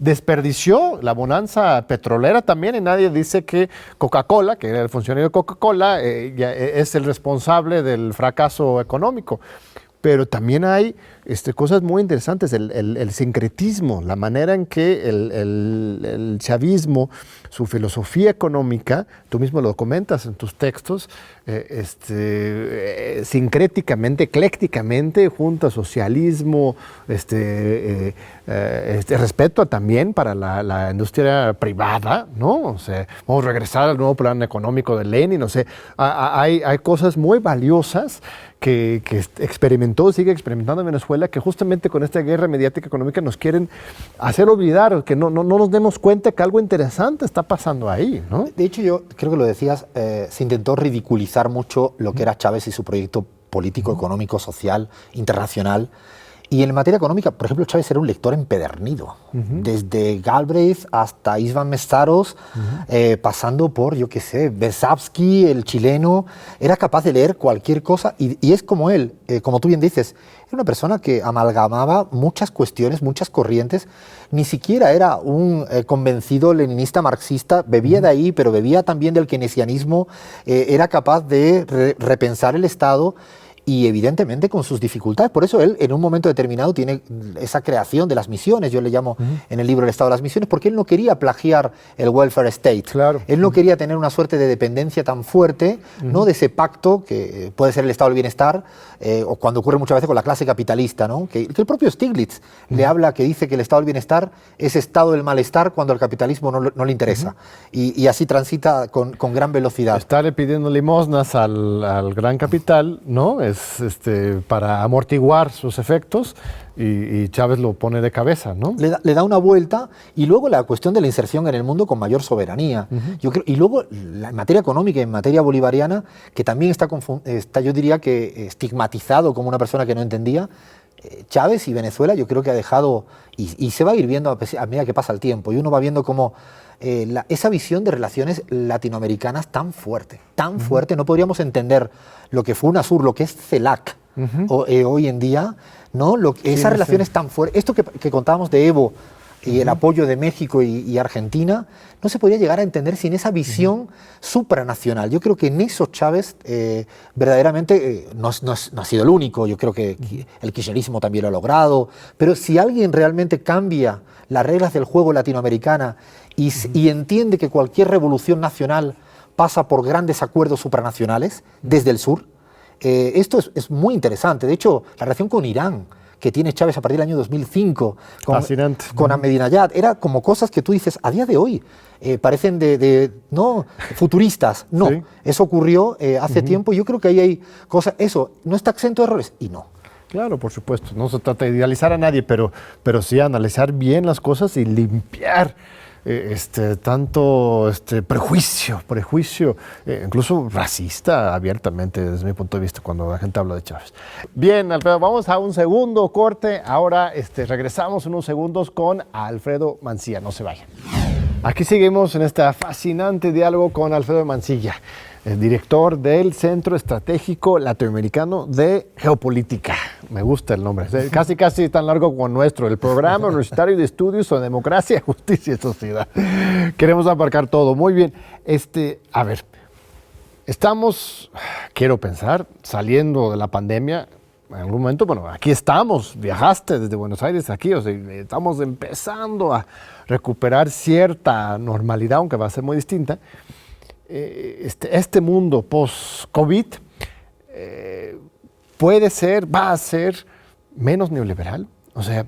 desperdició la bonanza petrolera también y nadie dice que Coca-Cola, que era el funcionario de Coca-Cola, es el responsable del fracaso económico. Pero también hay cosas muy interesantes, el sincretismo, la manera en que el chavismo, su filosofía económica, tú mismo lo comentas en tus textos, sincréticamente, eclécticamente, junta socialismo, respeto también para la industria privada, ¿no? O sea, vamos a regresar al nuevo plan económico de Lenin, o sea, hay cosas muy valiosas que experimentó, sigue experimentando en Venezuela, que justamente con esta guerra mediática económica nos quieren hacer olvidar, que no nos demos cuenta que algo interesante está pasando ahí, ¿no? De hecho, yo creo que lo decías, se intentó ridiculizar mucho lo que era Chávez y su proyecto político, económico, social, internacional. Y en materia económica, por ejemplo, Chávez era un lector empedernido, desde Galbraith hasta István Mestaros, pasando por, yo qué sé, Bersavsky, el chileno, era capaz de leer cualquier cosa y es como él, como tú bien dices, era una persona que amalgamaba muchas cuestiones, muchas corrientes, ni siquiera era un convencido leninista marxista, bebía de ahí, pero bebía también del keynesianismo, era capaz de repensar el Estado, y evidentemente con sus dificultades. Por eso él en un momento determinado tiene esa creación de las misiones, yo le llamo en el libro El Estado de las Misiones, porque él no quería plagiar el welfare state. Claro. Él no quería tener una suerte de dependencia tan fuerte, ¿no? De ese pacto que puede ser el Estado del Bienestar, o cuando ocurre muchas veces con la clase capitalista, ¿no? Que el propio Stiglitz le habla, que dice que el Estado del Bienestar es estado del malestar cuando el capitalismo no le interesa. Y así transita con gran velocidad. Estarle pidiendo limosnas al gran capital, ¿no? Es para amortiguar sus efectos y Chávez lo pone de cabeza, ¿no? Le da una vuelta y luego la cuestión de la inserción en el mundo con mayor soberanía. Yo creo, y luego en materia económica y en materia bolivariana, que también está yo diría que estigmatizado como una persona que no entendía, Chávez y Venezuela yo creo que ha dejado, y se va a ir viendo a medida que pasa el tiempo, y uno va viendo cómo esa visión de relaciones latinoamericanas tan fuerte, no podríamos entender lo que fue UNASUR, lo que es CELAC hoy en día, ¿no? Esas relaciones tan fuertes, esto que contábamos de Evo y el apoyo de México y Argentina, no se podría llegar a entender sin esa visión supranacional. Yo creo que en eso Chávez verdaderamente no ha sido el único, yo creo que el kirchnerismo también lo ha logrado, pero si alguien realmente cambia las reglas del juego latinoamericana y entiende que cualquier revolución nacional pasa por grandes acuerdos supranacionales desde el sur, esto es muy interesante. De hecho, la relación con Irán que tiene Chávez a partir del año 2005 con Ahmadinejad, era como cosas que tú dices, a día de hoy parecen no futuristas. No, sí. Eso ocurrió hace tiempo y yo creo que ahí hay cosas, eso, no está exento de errores y no. Claro, por supuesto, no se trata de idealizar a nadie, pero sí analizar bien las cosas y limpiar tanto prejuicio, incluso racista abiertamente desde mi punto de vista cuando la gente habla de Chávez. Bien, Alfredo, vamos a un segundo corte. Ahora regresamos en unos segundos con Alfredo Mancilla. No se vayan. Aquí seguimos en este fascinante diálogo con Alfredo Mancilla, el director del Centro Estratégico Latinoamericano de Geopolítica. Me gusta el nombre, casi tan largo como nuestro, el Programa Universitario de Estudios sobre Democracia, Justicia y Sociedad. Queremos abarcar todo. Muy bien, a ver, estamos, quiero pensar, saliendo de la pandemia. En algún momento, bueno, aquí estamos, viajaste desde Buenos Aires aquí, o sea, estamos empezando a recuperar cierta normalidad, aunque va a ser muy distinta. Este mundo post-COVID va a ser menos neoliberal. O sea,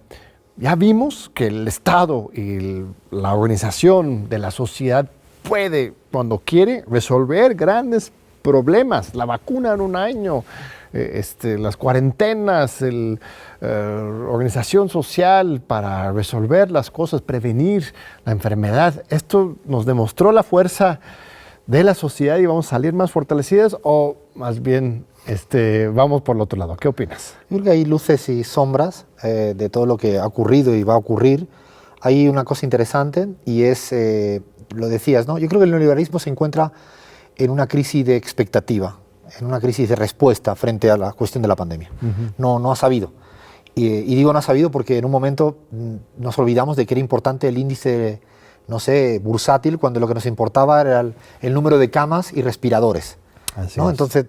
ya vimos que el Estado y la organización de la sociedad puede, cuando quiere, resolver grandes problemas. La vacuna en un año, las cuarentenas, organización social para resolver las cosas, prevenir la enfermedad. Esto nos demostró la fuerza de la sociedad y vamos a salir más fortalecidas, o más bien vamos por el otro lado. ¿Qué opinas? Yo creo que hay luces y sombras de todo lo que ha ocurrido y va a ocurrir. Hay una cosa interesante y es, lo decías, ¿no? Yo creo que el neoliberalismo se encuentra en una crisis de expectativa, en una crisis de respuesta frente a la cuestión de la pandemia. No ha sabido. Y digo no ha sabido porque en un momento nos olvidamos de que era importante el índice, no sé, bursátil, cuando lo que nos importaba era el número de camas y respiradores. ¿No? Entonces,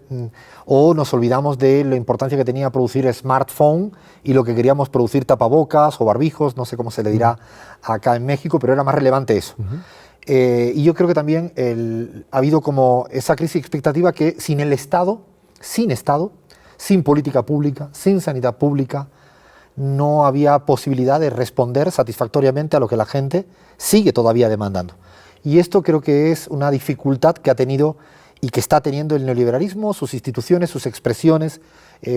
o nos olvidamos de la importancia que tenía producir smartphone y lo que queríamos producir tapabocas o barbijos, no sé cómo se le dirá acá en México, pero era más relevante eso. Y yo creo que también ha habido como esa crisis expectativa que sin el Estado, sin política pública, sin sanidad pública, no había posibilidad de responder satisfactoriamente a lo que la gente sigue todavía demandando. Y esto creo que es una dificultad que ha tenido y que está teniendo el neoliberalismo, sus instituciones, sus expresiones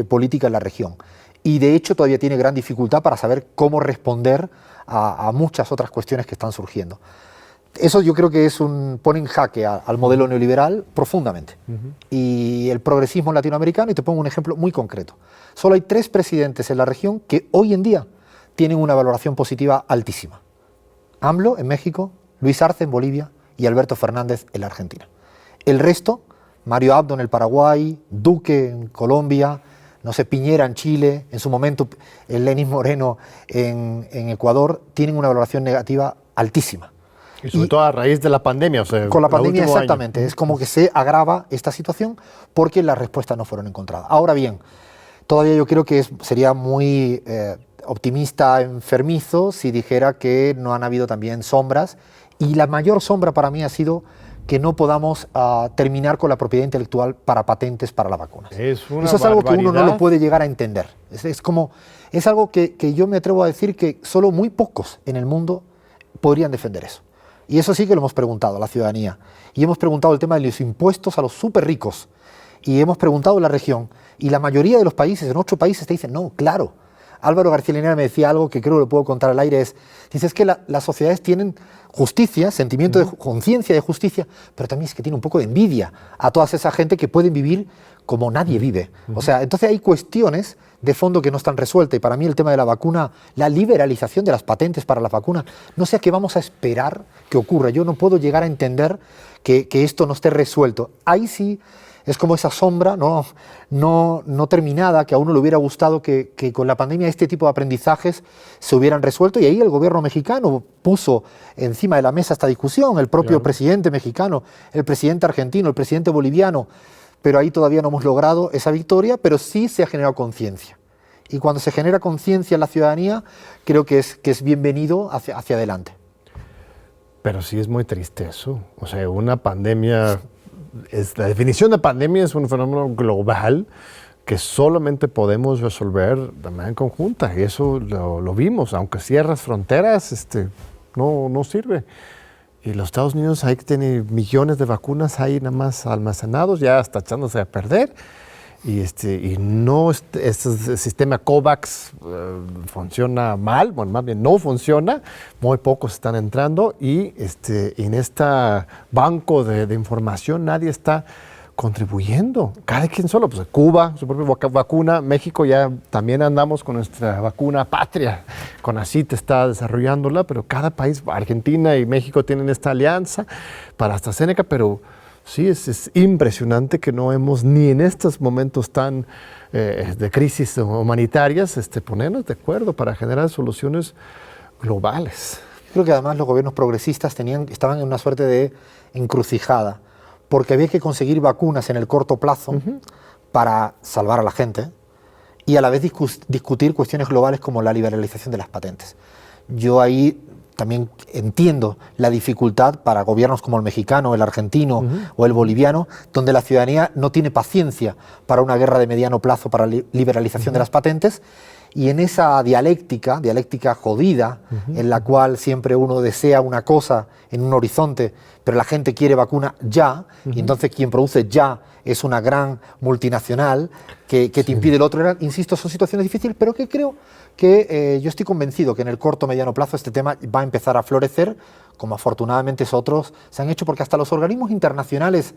políticas en la región. Y de hecho todavía tiene gran dificultad para saber cómo responder a muchas otras cuestiones que están surgiendo. Eso yo creo que pone en jaque al modelo neoliberal profundamente. Y el progresismo latinoamericano, y te pongo un ejemplo muy concreto. Solo hay 3 presidentes en la región que hoy en día tienen una valoración positiva altísima. AMLO en México, Luis Arce en Bolivia y Alberto Fernández en la Argentina. El resto, Mario Abdo en el Paraguay, Duque en Colombia, no sé, Piñera en Chile, en su momento Lenín Moreno en Ecuador, tienen una valoración negativa altísima. Y sobre todo a raíz de la pandemia. O sea, con la pandemia, exactamente. Año. Es como que se agrava esta situación porque las respuestas no fueron encontradas. Ahora bien, todavía yo creo que sería muy optimista, enfermizo, si dijera que no han habido también sombras. Y la mayor sombra para mí ha sido que no podamos terminar con la propiedad intelectual para patentes para la vacuna. Eso es algo que uno no lo puede llegar a entender. Es algo que yo me atrevo a decir que solo muy pocos en el mundo podrían defender eso. Y eso sí que lo hemos preguntado a la ciudadanía. Y hemos preguntado el tema de los impuestos a los súper ricos. Y hemos preguntado en la región. Y la mayoría de los países, en 8 países, te dicen, no, claro, Álvaro García Linera me decía algo que creo que lo puedo contar al aire, dice, es que las sociedades tienen justicia, sentimiento de conciencia de justicia, pero también es que tiene un poco de envidia a toda esa gente que pueden vivir como nadie vive. O sea, entonces hay cuestiones de fondo que no están resueltas, y para mí el tema de la vacuna, la liberalización de las patentes para las vacunas, no sé a qué vamos a esperar que ocurra. Yo no puedo llegar a entender que esto no esté resuelto. Ahí sí es como esa sombra no terminada, que a uno le hubiera gustado que con la pandemia este tipo de aprendizajes se hubieran resuelto, y ahí el gobierno mexicano puso encima de la mesa esta discusión, el propio presidente mexicano, el presidente argentino, el presidente boliviano, pero ahí todavía no hemos logrado esa victoria, pero sí se ha generado conciencia. Y cuando se genera conciencia en la ciudadanía, creo que es bienvenido hacia adelante. Pero sí es muy triste eso. O sea, una pandemia, la definición de pandemia es un fenómeno global que solamente podemos resolver de manera conjunta. Y eso lo vimos. Aunque cierras fronteras, no sirve. Y los Estados Unidos hay que tener millones de vacunas ahí nada más almacenados, ya hasta echándose a perder. Y no, este sistema COVAX funciona mal, bueno, más bien no funciona, muy pocos están entrando, y en este banco de información nadie está contribuyendo, cada quien solo, pues Cuba, su propia vacuna, México ya también andamos con nuestra vacuna patria, CONACYT está desarrollándola, pero cada país, Argentina y México tienen esta alianza para AstraZeneca, pero sí, es impresionante que no hemos ni en estos momentos tan de crisis humanitarias ponernos de acuerdo para generar soluciones globales. Creo que además los gobiernos progresistas estaban en una suerte de encrucijada, porque había que conseguir vacunas en el corto plazo para salvar a la gente y a la vez discutir cuestiones globales como la liberalización de las patentes. Yo ahí también entiendo la dificultad para gobiernos como el mexicano, el argentino o el boliviano, donde la ciudadanía no tiene paciencia para una guerra de mediano plazo para la liberalización de las patentes, y en esa dialéctica jodida, en la cual siempre uno desea una cosa en un horizonte, pero la gente quiere vacuna ya, y entonces quien produce ya es una gran multinacional que te impide el otro. Insisto, son situaciones difíciles, pero que creo que yo estoy convencido que en el corto mediano plazo este tema va a empezar a florecer, como afortunadamente otros se han hecho, porque hasta los organismos internacionales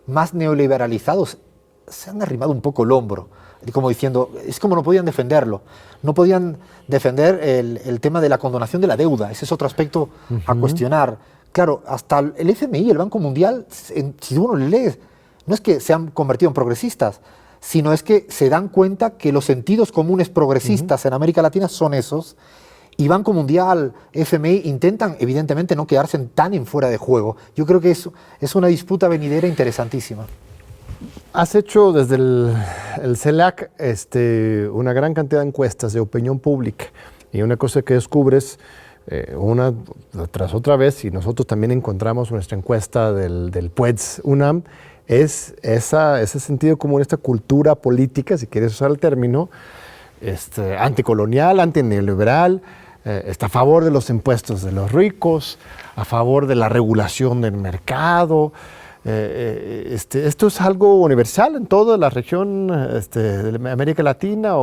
más neoliberalizados se han arrimado un poco el hombro, como diciendo, es como no podían defenderlo, no podían defender el tema de la condonación de la deuda, ese es otro aspecto a cuestionar. Claro, hasta el FMI, el Banco Mundial, si uno le lees, no es que se han convertido en progresistas, sino es que se dan cuenta que los sentidos comunes progresistas en América Latina son esos, y Banco Mundial, FMI, intentan evidentemente no quedarse tan en fuera de juego. Yo creo que es una disputa venidera interesantísima. Has hecho desde el CELAC una gran cantidad de encuestas de opinión pública, y una cosa que descubres una tras otra vez, y nosotros también encontramos nuestra encuesta del PUEDS UNAM, es ese sentido común, esta cultura política, si quieres usar el término, anticolonial, antineoliberal, está a favor de los impuestos de los ricos, a favor de la regulación del mercado. Esto es algo universal en toda la región de América Latina,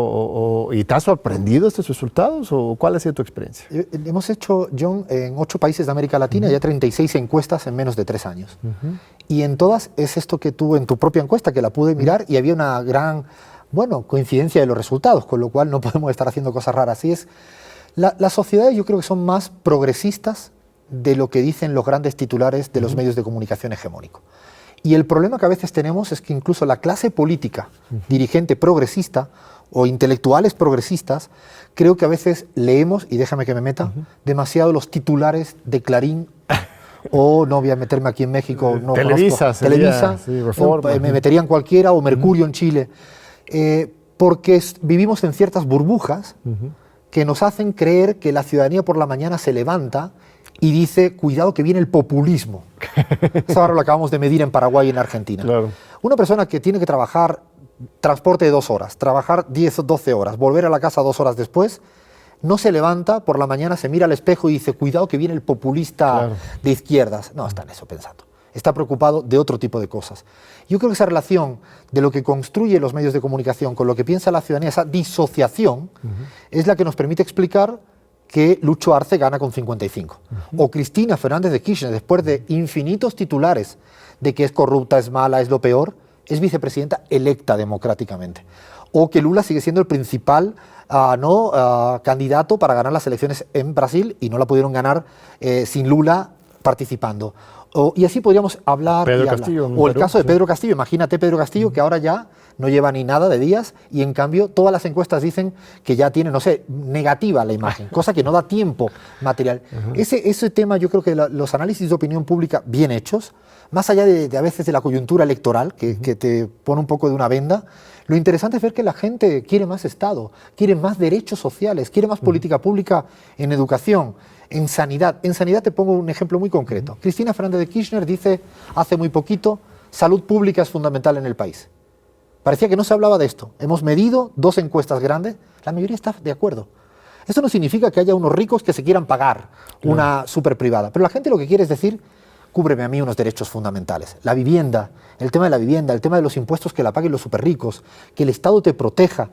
¿y te has sorprendido estos resultados, o cuál ha sido tu experiencia? Hemos hecho, John, en 8 países de América Latina ya 36 encuestas en menos de 3 años. Y en todas es esto que tú, en tu propia encuesta, que la pude mirar, y había una gran, coincidencia de los resultados, con lo cual no podemos estar haciendo cosas raras. Así es, las sociedades yo creo que son más progresistas de lo que dicen los grandes titulares de los medios de comunicación hegemónicos. Y el problema que a veces tenemos es que incluso la clase política, dirigente progresista o intelectuales progresistas, creo que a veces leemos, y déjame que me meta, demasiado los titulares de Clarín, o no voy a meterme aquí en México, no Televisa, Televisa, sí, Reforma, me meterían cualquiera, o Mercurio en Chile, porque vivimos en ciertas burbujas que nos hacen creer que la ciudadanía por la mañana se levanta y dice, cuidado que viene el populismo. Eso ahora lo acabamos de medir en Paraguay y en Argentina. Claro. Una persona que tiene que trabajar transporte de 2 horas, trabajar 10 o 12 horas, volver a la casa 2 horas después, no se levanta por la mañana, se mira al espejo y dice, cuidado que viene el populista de izquierdas. No está en eso pensando. está preocupado de otro tipo de cosas. Yo creo que esa relación de lo que construye los medios de comunicación con lo que piensa la ciudadanía, esa disociación, es la que nos permite explicar que Lucho Arce gana con 55. O Cristina Fernández de Kirchner, después de infinitos titulares de que es corrupta, es mala, es lo peor, es vicepresidenta electa democráticamente. O que Lula sigue siendo el principal candidato para ganar las elecciones en Brasil y no la pudieron ganar sin Lula participando. Y así podríamos hablar. Pedro y hablar. Castillo, O el Perú, caso de sí. Pedro Castillo. Imagínate Pedro Castillo, que ahora ya no lleva ni nada de días y en cambio todas las encuestas dicen que ya tiene, no sé, negativa la imagen, cosa que no da tiempo material. Ese tema, yo creo que los análisis de opinión pública bien hechos, más allá de a veces de la coyuntura electoral, que te pone un poco de una venda, lo interesante es ver que la gente quiere más Estado, quiere más derechos sociales, quiere más política pública en educación, en sanidad. En sanidad te pongo un ejemplo muy concreto. Cristina Fernández de Kirchner dice hace muy poquito, salud pública es fundamental en el país. Parecía que no se hablaba de esto. Hemos medido 2 encuestas grandes, la mayoría está de acuerdo. Esto no significa que haya unos ricos que se quieran pagar una super privada, pero la gente lo que quiere es decir, cúbreme a mí unos derechos fundamentales. La vivienda, el tema de la vivienda, el tema de los impuestos que la paguen los super ricos, que el Estado te proteja.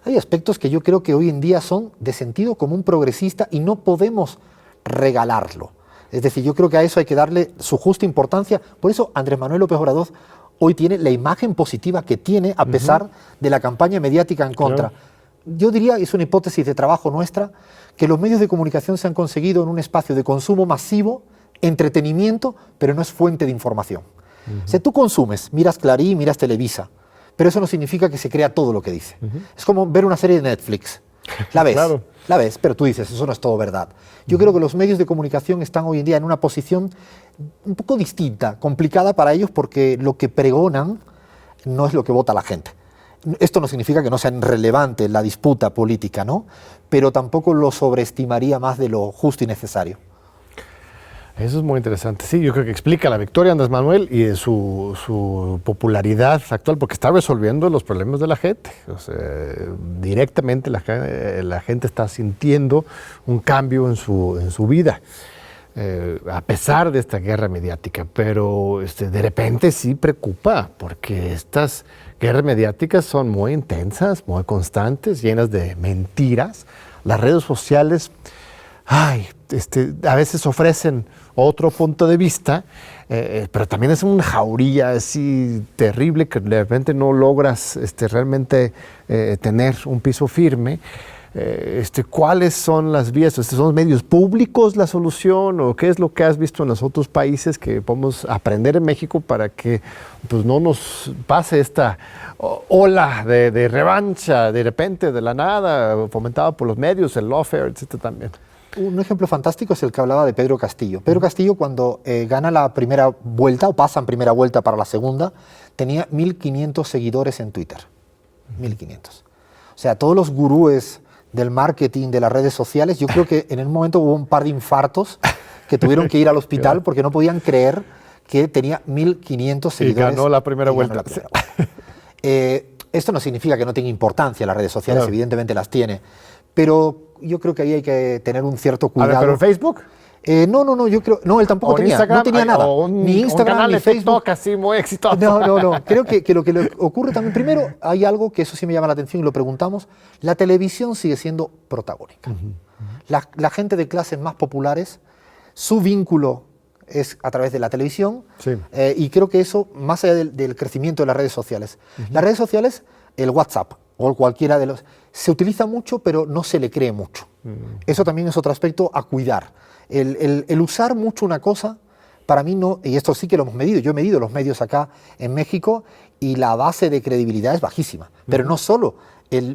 Hay aspectos que yo creo que hoy en día son de sentido común progresista y no podemos regalarlo. Es decir, yo creo que a eso hay que darle su justa importancia. Por eso Andrés Manuel López Obrador hoy tiene la imagen positiva que tiene a pesar de la campaña mediática en contra. Claro. Yo diría, es una hipótesis de trabajo nuestra, que los medios de comunicación se han conseguido en un espacio de consumo masivo, entretenimiento, pero no es fuente de información. O sea, tú consumes, miras Clarín, miras Televisa, pero eso no significa que se crea todo lo que dice. Es como ver una serie de Netflix. La ves, Claro. la ves, pero tú dices, eso no es todo verdad. Yo creo que los medios de comunicación están hoy en día en una posición un poco distinta, complicada para ellos porque lo que pregonan no es lo que vota la gente. Esto no significa que no sea relevante la disputa política, ¿no? Pero tampoco lo sobreestimaría más de lo justo y necesario. Eso es muy interesante. Sí, yo creo que explica la victoria de Andrés Manuel y de su popularidad actual, porque está resolviendo los problemas de la gente. O sea, directamente la gente está sintiendo un cambio en su vida, a pesar de esta guerra mediática. Pero de repente sí preocupa, porque estas guerras mediáticas son muy intensas, muy constantes, llenas de mentiras. Las redes sociales a veces ofrecen otro punto de vista, pero también es una jauría así terrible que de repente no logras realmente tener un piso firme. ¿Cuáles son las vías? ¿Son los medios públicos la solución o qué es lo que has visto en los otros países que podemos aprender en México para que pues, no nos pase esta ola de revancha de repente, de la nada, fomentada por los medios, el lawfare, etcétera también? Un ejemplo fantástico es el que hablaba de Pedro Castillo. Pedro Castillo, cuando gana la primera vuelta o pasa en primera vuelta para la segunda, tenía 1.500 seguidores en Twitter. 1.500. O sea, todos los gurúes del marketing, de las redes sociales, yo creo que en un momento hubo un par de infartos que tuvieron que ir al hospital porque no podían creer que tenía 1.500 seguidores. Y ganó la primera vuelta. Esto no significa que no tenga importancia las redes sociales, claro. Evidentemente las tiene, pero yo creo que ahí hay que tener un cierto cuidado. A ver, ¿pero en Facebook? No, yo creo, no, él tampoco tenía, Instagram, no tenía nada, ni Instagram, un canal ni de Facebook. TikTok así muy exitoso. No, creo que lo que le ocurre también, primero, hay algo que eso sí me llama la atención y lo preguntamos, la televisión sigue siendo protagónica. La gente de clases más populares, su vínculo es a través de la televisión, sí. Y creo que eso, más allá del crecimiento de las redes sociales, las redes sociales, el WhatsApp o cualquiera de los, se utiliza mucho pero no se le cree mucho. Eso también es otro aspecto a cuidar. El usar mucho una cosa, para mí no, y esto sí que lo hemos medido, yo he medido los medios acá en México y la base de credibilidad es bajísima, pero no solo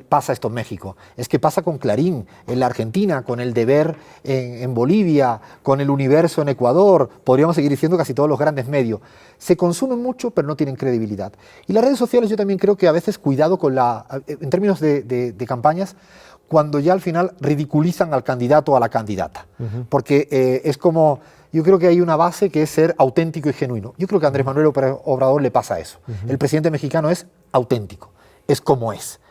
pasa esto en México, es que pasa con Clarín en la Argentina, con El Deber en Bolivia, con El Universo en Ecuador, podríamos seguir diciendo casi todos los grandes medios. Se consumen mucho pero no tienen credibilidad. Y las redes sociales yo también creo que a veces cuidado con en términos de campañas, cuando ya al final ridiculizan al candidato o a la candidata. Porque es como, yo creo que hay una base que es ser auténtico y genuino. Yo creo que a Andrés Manuel Obrador le pasa eso. El presidente mexicano es auténtico, es como es.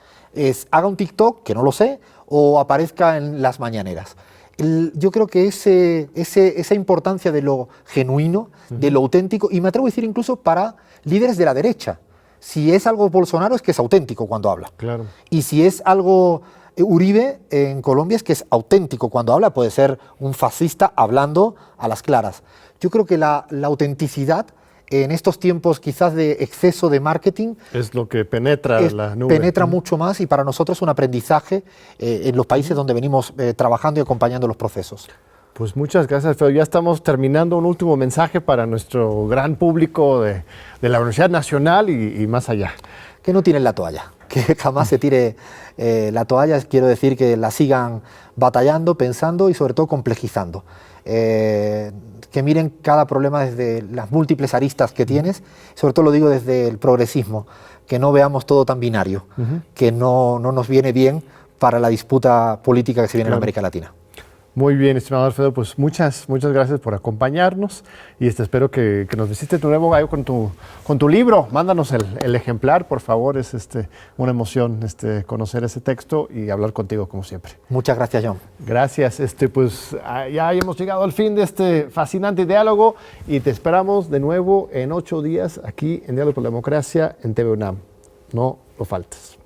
Haga un TikTok, que no lo sé, o aparezca en las mañaneras. yo creo que esa importancia de lo genuino, de lo auténtico, y me atrevo a decir incluso para líderes de la derecha. Si es algo Bolsonaro es que es auténtico cuando habla. Claro. Y si es algo Uribe en Colombia es que es auténtico cuando habla, puede ser un fascista hablando a las claras. Yo creo que la autenticidad en estos tiempos quizás de exceso de marketing es lo que penetra la nube. Penetra mucho más, y para nosotros es un aprendizaje en los países donde venimos trabajando y acompañando los procesos. Pues muchas gracias, Alfredo. Ya estamos terminando. Un último mensaje para nuestro gran público de la Universidad Nacional y más allá. Que no tiren la toalla, que jamás se tire la toalla. Quiero decir que la sigan batallando, pensando y sobre todo complejizando. Que miren cada problema desde las múltiples aristas que tienes, sobre todo lo digo desde el progresismo, que no veamos todo tan binario, que no nos viene bien para la disputa política que se viene en América Latina. Muy bien, estimado Alfredo, pues muchas gracias por acompañarnos y espero que nos visites de nuevo, Gallo, con tu libro. Mándanos el ejemplar, por favor. Es una emoción conocer ese texto y hablar contigo como siempre. Muchas gracias, John. Gracias. Pues ya hemos llegado al fin de este fascinante diálogo y te esperamos de nuevo en 8 días aquí en Diálogo por la Democracia en TV UNAM. No lo faltes.